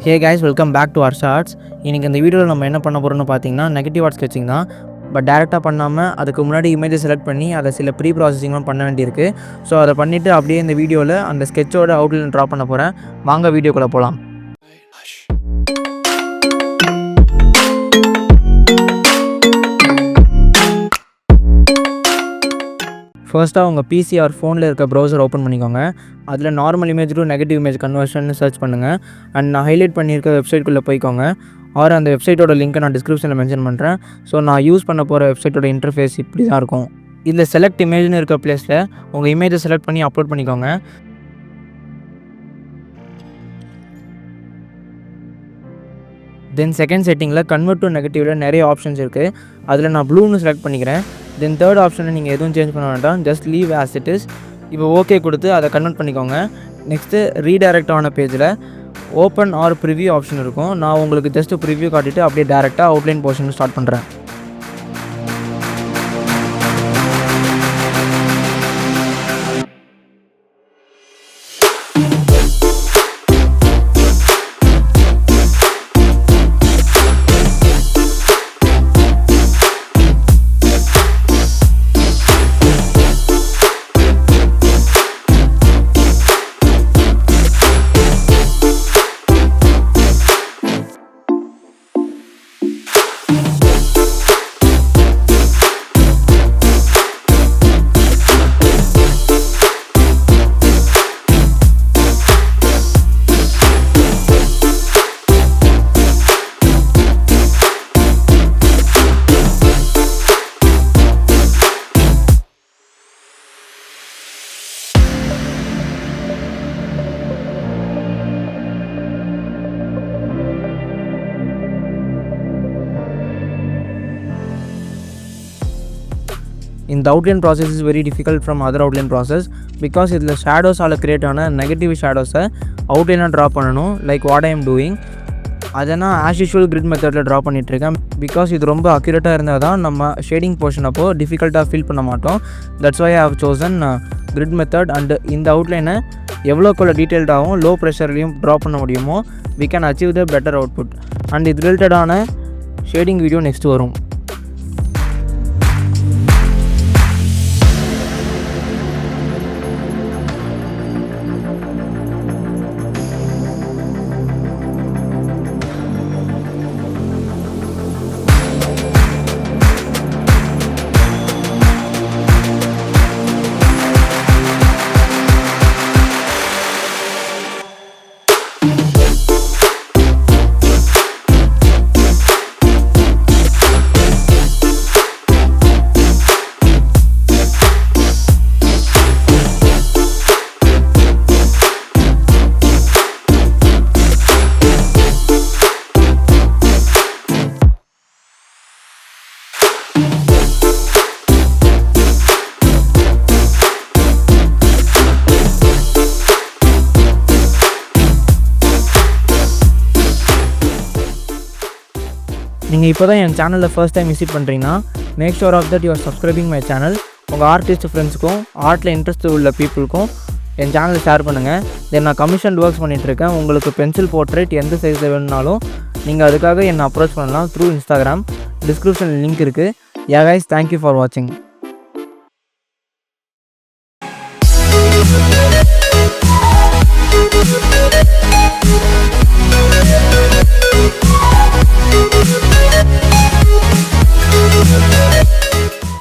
Hey guys, welcome back to HarshaArtz. இன்னைக்கு இந்த வீடியோவில் நம்ம என்ன பண்ண போகிறோம்னு பார்த்தீங்கன்னா நெகட்டிவ் ஆர்ட் ஸ்கெட்சிங் தான். பட் டேரெக்டாக பண்ணாமல் அதுக்கு முன்னாடி இமேஜை செலக்ட் பண்ணி அதை சில ப்ரீ ப்ராசஸிங்லாம் பண்ண வேண்டியிருக்கு. ஸோ அதை பண்ணிவிட்டு அப்படியே இந்த வீடியோவில் அந்த ஸ்கெட்சோட அவுட்லைன் ட்ரா பண்ண போகிறேன். வாங்க வீடியோக்குள்ளே போகலாம். ஃபர்ஸ்ட்டாக உங்கள் பிசி ஆர் ஃபோனில் இருக்க ப்ரௌசர் ஓப்பன் பண்ணிக்கோங்க. அதில் normal image to negative image conversion search பண்ணுங்கள். அண்ட் நான் ஹைலைட் பண்ணியிருக்க வெப்சைட்குள்ளே போய்க்கோங்க. ஆர் அந்த வெப்சைட்டோட லிங்க்கை நான் டிஸ்கிரிப்ஷனில் மென்ஷன் பண்ணுறேன். ஸோ நான் யூஸ் பண்ண போகிற வெப்சைட்டோட இன்டர்ஃபேஸ் இப்படி தான் இருக்கும். இதில் செலக்ட் இமேஜ்னு இருக்க பிளேஸில் உங்கள் இமேஜை செலக்ட் பண்ணி அப்லோட் பண்ணிக்கோங்க. தென் செகண்ட் செட்டிங்கில் கன்வெர்ட் டு நெகட்டிவில் நிறைய ஆப்ஷன்ஸ் இருக்குது. அதில் நான் ப்ளூன்னு செலக்ட் பண்ணிக்கிறேன். தென் தேர்ட் ஆப்ஷனை நீங்கள் எதுவும் சேஞ்ச் பண்ண வேண்டாம், just leave as it is. இப்போ ஓகே கொடுத்து அதை கன்வெர்ட் பண்ணிக்கோங்க. நெக்ஸ்ட்டு ரீடைரக்ட் ஆன பேஜில் ஓப்பன் ஆர் ப்ரிவ்யூ ஆப்ஷன் இருக்கும். நான் உங்களுக்கு ஜஸ்ட் ப்ரிவ்யூ காட்டிட்டு அப்படியே டேரெக்டாக அவுட்லைன் போர்ஷன் ஸ்டார்ட் பண்ணுறேன். இந்த outline process is very difficult from other outline process because இதில் ஷேடோஸால் க்ரியேட் ஆன நெகட்டிவ் ஷேடோஸை அவுட்லைனாக ட்ரா பண்ணணும். Like what I am doing அதை நான் ஆஸ் யூஷுவல் கிரிட் மெத்தடில் ட்ரா பண்ணிகிட்ருக்கேன். பிகாஸ் இது ரொம்ப அக்யூரேட்டாக இருந்தால் தான் நம்ம ஷேடிங் போர்ஷன் அப்போது டிஃபிகல்ட்டாக ஃபீல் பண்ண மாட்டோம். That's why I have chosen grid method. And இந்த அவுட்லைனை எவ்வளோக்குள்ள டீட்டெயில்டாகவும் லோ ப்ரெஷர்லையும் ட்ரா பண்ண முடியுமோ we can achieve the better output. And இது ரிலேட்டடான ஷேடிங் வீடியோ நெக்ஸ்ட் வரும். நீங்கள் இப்போ தான் என் சேனலில் ஃபர்ஸ்ட் டைம் விசிட் பண்ணுறீங்கன்னா make sure of that you are subscribing my channel. உங்கள் ஆர்டிஸ்ட் ஃப்ரெண்ட்ஸுக்கும் ஆர்ட்டில் இன்ட்ரெஸ்ட் உள்ள பீப்புளுக்கும் என் சேனலை ஷேர் பண்ணுங்கள். தென் நான் கமிஷன் ஒர்க்ஸ் பண்ணிகிட்ருக்கேன். உங்களுக்கு பென்சில் போர்ட்ரேட் எந்த சைஸ் வேணுனாலும் நீங்கள் அதுக்காக என்னை அப்ரோச் பண்ணலாம் த்ரூ இன்ஸ்டாகிராம். டிஸ்கிரிப்ஷனில் லிங்க் இருக்குது. யா கைஸ், தேங்க்யூ ஃபார் வாட்சிங்.